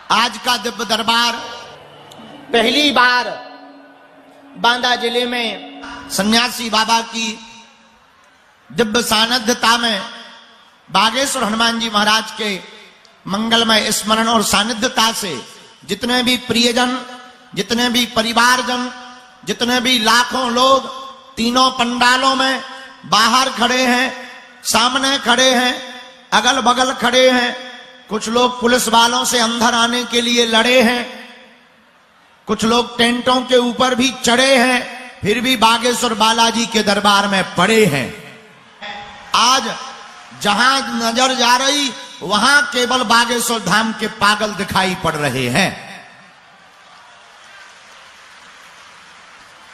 आज का दिव्य दरबार पहली बार बांदा जिले में सन्यासी बाबा की दिव्य सानिध्यता में बागेश्वर हनुमान जी महाराज के मंगलमय स्मरण और सानिध्यता से जितने भी प्रियजन, जितने भी परिवारजन, जितने भी लाखों लोग तीनों पंडालों में बाहर खड़े हैं, सामने खड़े हैं, अगल बगल खड़े हैं। कुछ लोग पुलिस वालों से अंदर आने के लिए लड़े हैं, कुछ लोग टेंटों के ऊपर भी चढ़े हैं, फिर भी बागेश्वर बालाजी के दरबार में पड़े हैं। आज जहां नजर जा रही वहां केवल बागेश्वर धाम के पागल दिखाई पड़ रहे हैं।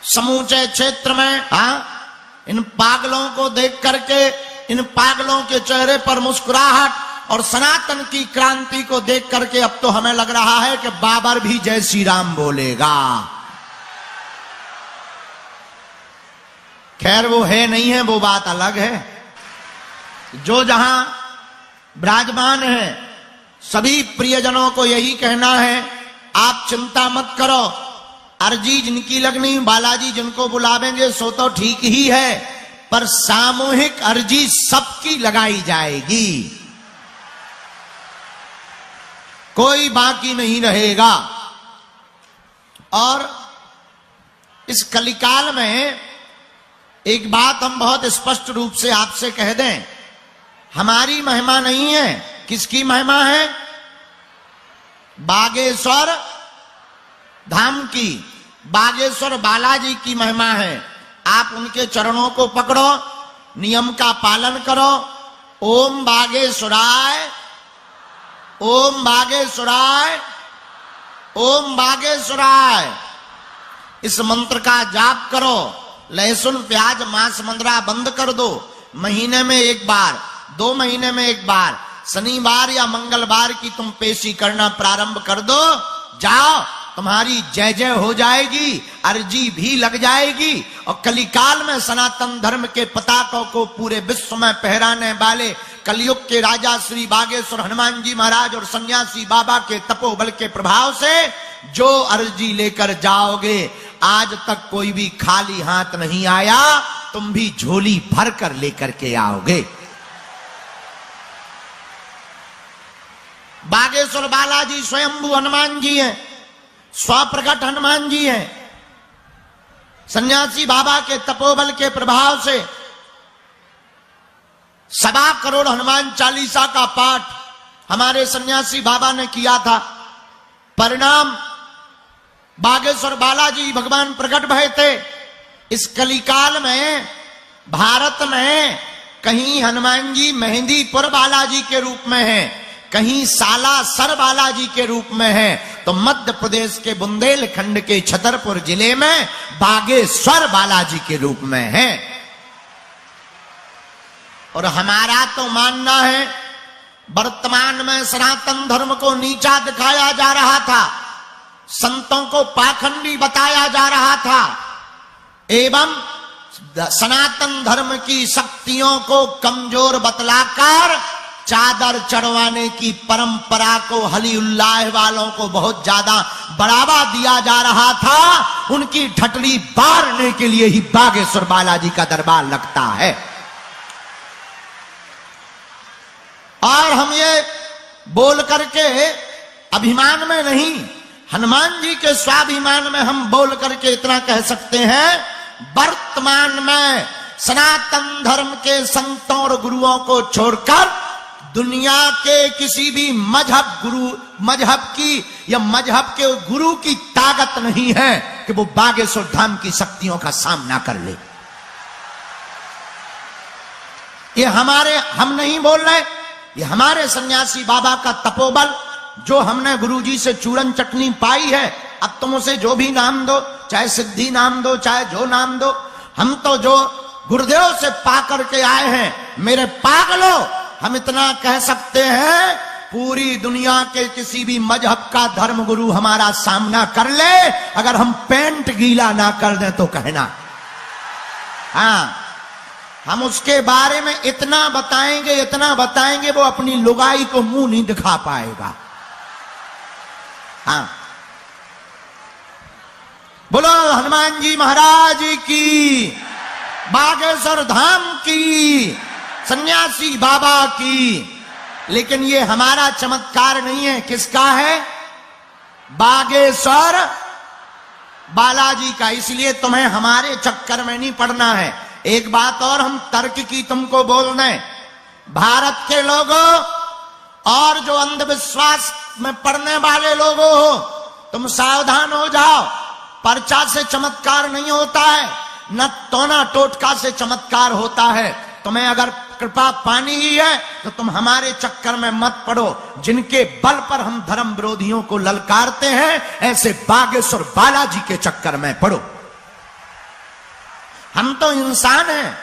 समूचे क्षेत्र में इन पागलों को देख करके, इन पागलों के चेहरे पर मुस्कुराहट और सनातन की क्रांति को देख करके अब तो हमें लग रहा है कि बाबर भी जय श्री राम बोलेगा। खैर वो है नहीं है वो बात अलग है। जो जहां विराजमान है सभी प्रियजनों को यही कहना है, आप चिंता मत करो, अर्जी जिनकी लगनी बालाजी जिनको बुलावेंगे सो तो ठीक ही है, पर सामूहिक अर्जी सबकी लगाई जाएगी, कोई बाकी नहीं रहेगा। और इस कलिकाल में एक बात हम बहुत स्पष्ट रूप से आपसे कह दें, हमारी महिमा नहीं है। किसकी महिमा है? बागेश्वर धाम की, बागेश्वर बालाजी की महिमा है। आप उनके चरणों को पकड़ो, नियम का पालन करो। ओम बागेश्वराय, ओम बागेश्वराय, ओम बागेश्वराय, इस मंत्र का जाप करो। लहसुन प्याज मांस मंदरा बंद कर दो। महीने में एक बार, 2 महीने में एक बार, शनिवार या मंगलवार की तुम पेशी करना प्रारंभ कर दो। जाओ, तुम्हारी जय जय हो जाएगी, अर्जी भी लग जाएगी। और कलिकाल में सनातन धर्म के पताकों को पूरे विश्व में फहराने वाले कलयुग के राजा श्री बागेश्वर हनुमान जी महाराज और सन्यासी बाबा के तपोबल के प्रभाव से जो अर्जी लेकर जाओगे, आज तक कोई भी खाली हाथ नहीं आया, तुम भी झोली भर कर लेकर के आओगे। बागेश्वर बालाजी स्वयंभू हनुमान जी हैं, स्वप्रकट हनुमान जी हैं। सन्यासी बाबा के तपोबल के प्रभाव से 1.25 करोड़ हनुमान चालीसा का पाठ हमारे सन्यासी बाबा ने किया था। परिणाम बागेश्वर बालाजी भगवान प्रकट भय थे। इस कलिकाल में भारत में कहीं हनुमान जी मेहंदीपुर बालाजी के रूप में हैं, कहीं सालासर बालाजी के रूप में है, तो मध्य प्रदेश के बुंदेलखंड के छतरपुर जिले में बागेश्वर बालाजी के रूप में है। और हमारा तो मानना है वर्तमान में सनातन धर्म को नीचा दिखाया जा रहा था, संतों को पाखंडी बताया जा रहा था, एवं सनातन धर्म की शक्तियों को कमजोर बतलाकर चादर चढ़वाने की परंपरा को, हलीउल्लाह वालों को बहुत ज्यादा बढ़ावा दिया जा रहा था। उनकी ठटली बारने के लिए ही बागेश्वर बालाजी का दरबार लगता है। और हम ये बोल करके अभिमान में नहीं, हनुमान जी के स्वाभिमान में हम बोल करके इतना कह सकते हैं, वर्तमान में सनातन धर्म के संतों और गुरुओं को छोड़कर दुनिया के किसी भी मजहब की या मजहब के गुरु की ताकत नहीं है कि वो बागेश्वर धाम की शक्तियों का सामना कर ले। ये हम नहीं बोल रहे, ये हमारे सन्यासी बाबा का तपोबल, जो हमने गुरुजी से चूरन चटनी पाई है। अब तुम उसे जो भी नाम दो, चाहे सिद्धि नाम दो, चाहे जो नाम दो, हम तो जो गुरुदेव से पा करके आए हैं, मेरे पागलों, हम इतना कह सकते हैं, पूरी दुनिया के किसी भी मजहब का धर्म गुरु हमारा सामना कर ले, अगर हम पेंट गीला ना कर दें तो कहना। हाँ, हम उसके बारे में इतना बताएंगे, वो अपनी लुगाई को मुंह नहीं दिखा पाएगा। हाँ, बोलो हनुमान जी महाराज की, बागेश्वर धाम की, सन्यासी बाबा की। लेकिन ये हमारा चमत्कार नहीं है, किसका है? बागेश्वर बालाजी का। इसलिए तुम्हें हमारे चक्कर में नहीं पड़ना है। एक बात और हम तर्क की तुमको बोल दें, भारत के लोगों और जो अंधविश्वास में पड़ने वाले लोगों हो, तुम सावधान हो जाओ। पर्चा से चमत्कार नहीं होता है, न टोना टोटका से चमत्कार होता है। तुम्हें अगर कृपा पानी ही है तो तुम हमारे चक्कर में मत पड़ो। जिनके बल पर हम धर्म विरोधियों को ललकारते हैं, ऐसे बागेश्वर बालाजी के चक्कर में पड़ो। हम तो इंसान हैं,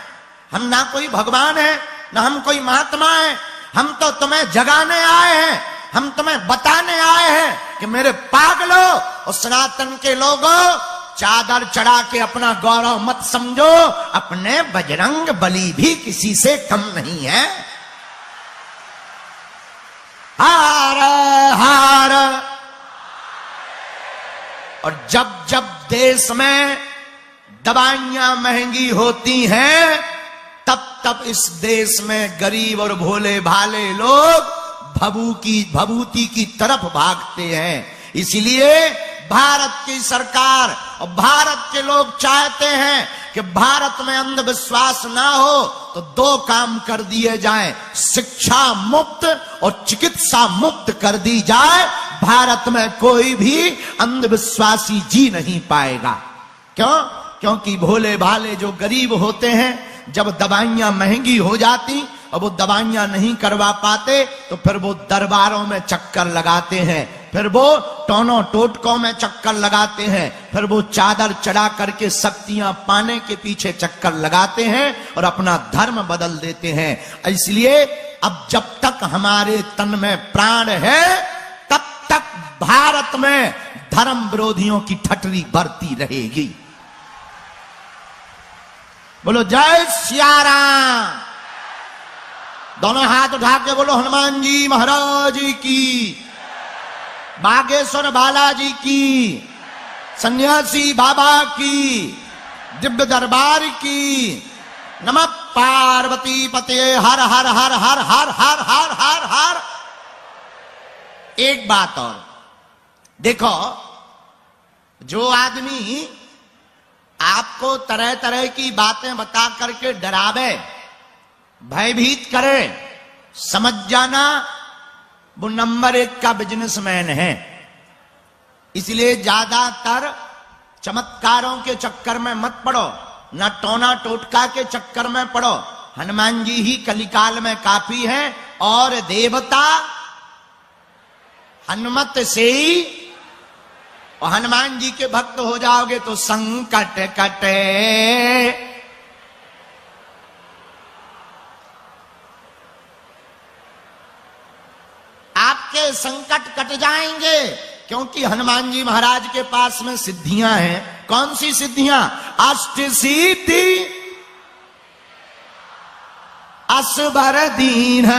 हम ना कोई भगवान है, ना हम कोई महात्मा है। हम तो तुम्हें जगाने आए हैं, हम तुम्हें बताने आए हैं कि मेरे पागलों और सनातन के लोगों, चादर चढ़ा के अपना गौरव मत समझो। अपने बजरंग बली भी किसी से कम नहीं है। हार हार। और जब जब देश में दवाइयां महंगी होती हैं, तब तब इस देश में गरीब और भोले भाले लोग भभूति की तरफ भागते हैं। इसलिए भारत की सरकार और भारत के लोग चाहते हैं कि भारत में अंधविश्वास ना हो तो दो काम कर दिए जाएं, शिक्षा मुक्त और चिकित्सा मुक्त कर दी जाए। भारत में कोई भी अंधविश्वासी जी नहीं पाएगा। क्यों? क्योंकि भोले भाले जो गरीब होते हैं, जब दवाइयां महंगी हो जाती और वो दवाइयां नहीं करवा पाते, तो फिर वो दरबारों में चक्कर लगाते हैं, फिर वो टोनों टोटकों में चक्कर लगाते हैं, फिर वो चादर चढ़ा करके शक्तियां पाने के पीछे चक्कर लगाते हैं और अपना धर्म बदल देते हैं। इसलिए अब जब तक हमारे तन में प्राण है, तब तक भारत में धर्म विरोधियों की ठटरी बढ़ती रहेगी। बोलो जय सिया राम। दोनों हाथ उठा के बोलो हनुमान जी महाराज की, बागेश्वर बालाजी की, सन्यासी बाबा की, दिव्य दरबार की। नमः पार्वती पते। हर हर हर हर हर हर हर हर हर। एक बात और देखो, जो आदमी आपको तरह तरह की बातें बता करके डरावे, भयभीत करे, समझ जाना वो नंबर 1 का बिजनेसमैन है। इसलिए ज्यादातर चमत्कारों के चक्कर में मत पड़ो, ना टोना टोटका के चक्कर में पड़ो। हनुमान जी ही कलिकाल में काफी है, और देवता हनुमत से ही। और हनुमान जी के भक्त हो जाओगे तो संकट कटे। आपके संकट कट जाएंगे, क्योंकि हनुमान जी महाराज के पास में सिद्धियां हैं। कौन सी सिद्धियां? अष्ट सिद्धि असबर दीन।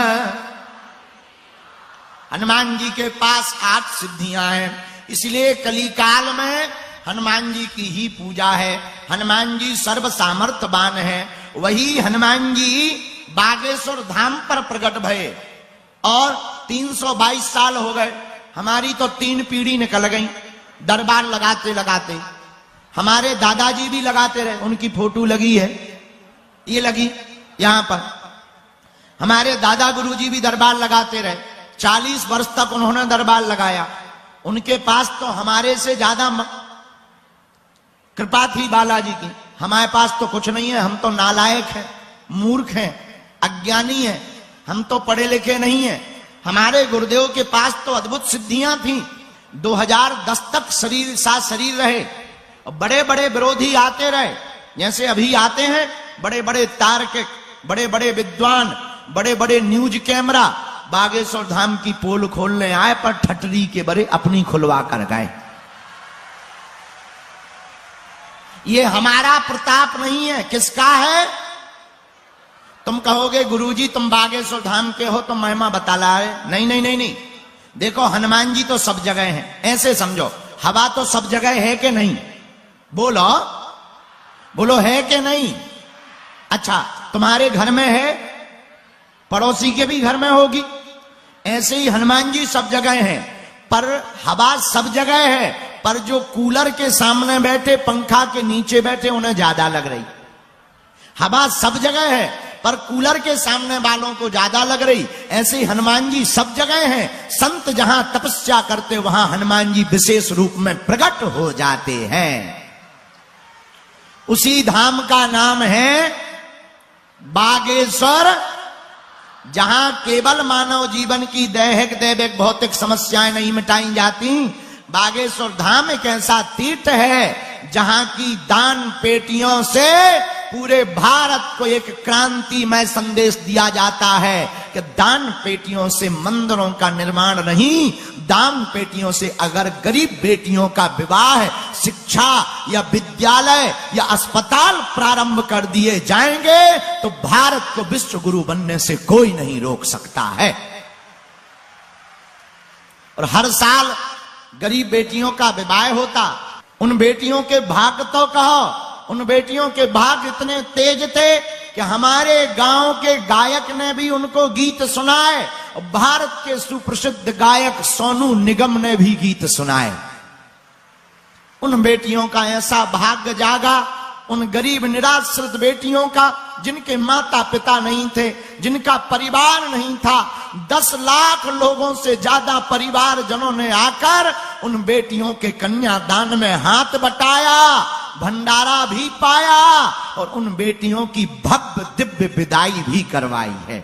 हनुमान जी के पास 8 सिद्धियां हैं। इसलिए कलिकाल में हनुमान जी की ही पूजा है। हनुमान जी सर्व सामर्थ्यवान है। वही हनुमान जी बागेश्वर धाम पर प्रकट भये, और 322 साल हो गए। हमारी तो 3 पीढ़ी निकल गई दरबार लगाते लगाते। हमारे दादाजी भी लगाते रहे, उनकी फोटो लगी है, ये लगी यहां पर। हमारे दादा गुरुजी भी दरबार लगाते रहे, 40 वर्ष तक उन्होंने दरबार लगाया। उनके पास तो हमारे से ज्यादा कृपा थी बालाजी की। हमारे पास तो कुछ नहीं है, हम तो नालायक हैं, मूर्ख हैं, अज्ञानी हैं, हम तो पढ़े लिखे नहीं हैं। हमारे गुरुदेव के पास तो अद्भुत सिद्धियां थी। 2010 तक शरीर साथ शरीर रहे, और बड़े बड़े विरोधी आते रहे, जैसे अभी आते हैं बड़े बड़े तार्किक, बड़े बड़े विद्वान, बड़े बड़े न्यूज कैमरा। बागेश्वर धाम की पोल खोलने आए, पर ठटरी के बड़े अपनी खुलवा कर गए। ये हमारा प्रताप नहीं है, किसका है? तुम कहोगे गुरुजी तुम बागेश्वर धाम के हो तो महिमा बता लाए। नहीं नहीं नहीं नहीं, देखो हनुमान जी तो सब जगह हैं, ऐसे समझो हवा तो सब जगह है कि नहीं? बोलो बोलो, है कि नहीं? अच्छा, तुम्हारे घर में है, पड़ोसी के भी घर में होगी। ऐसे ही हनुमान जी सब जगह हैं, पर हवा सब जगह है, पर जो कूलर के सामने बैठे, पंखा के नीचे बैठे, उन्हें ज्यादा लग रही। हवा सब जगह है, पर कूलर के सामने वालों को ज्यादा लग रही। ऐसे ही हनुमान जी सब जगह हैं। संत जहां तपस्या करते वहां हनुमान जी विशेष रूप में प्रकट हो जाते हैं। उसी धाम का नाम है बागेश्वर, जहां केवल मानव जीवन की दैहिक दैविक भौतिक समस्याएं नहीं मिटाई जाती। बागेश्वर धाम एक ऐसा तीर्थ है जहां की दान पेटियों से पूरे भारत को एक क्रांतिमय संदेश दिया जाता है कि दान पेटियों से मंदिरों का निर्माण नहीं, दान पेटियों से अगर गरीब बेटियों का विवाह, शिक्षा या विद्यालय या अस्पताल प्रारंभ कर दिए जाएंगे तो भारत को विश्व गुरु बनने से कोई नहीं रोक सकता है। और हर साल गरीब बेटियों का विवाह होता। उन बेटियों के भाग तो कहो, उन बेटियों के भाग इतने तेज थे कि हमारे गांव के गायक ने भी उनको गीत सुनाए। भारत के सुप्रसिद्ध गायक सोनू निगम ने भी गीत सुनाए। उन बेटियों का ऐसा भाग्य जागा, उन गरीब निराश्रित बेटियों का, जिनके माता पिता नहीं थे, जिनका परिवार नहीं था। 10 लाख लोगों से ज्यादा परिवार जनों ने आकर उन बेटियों के कन्यादान में हाथ बटाया, भंडारा भी पाया और उन बेटियों की भव्य दिव्य विदाई भी करवाई है।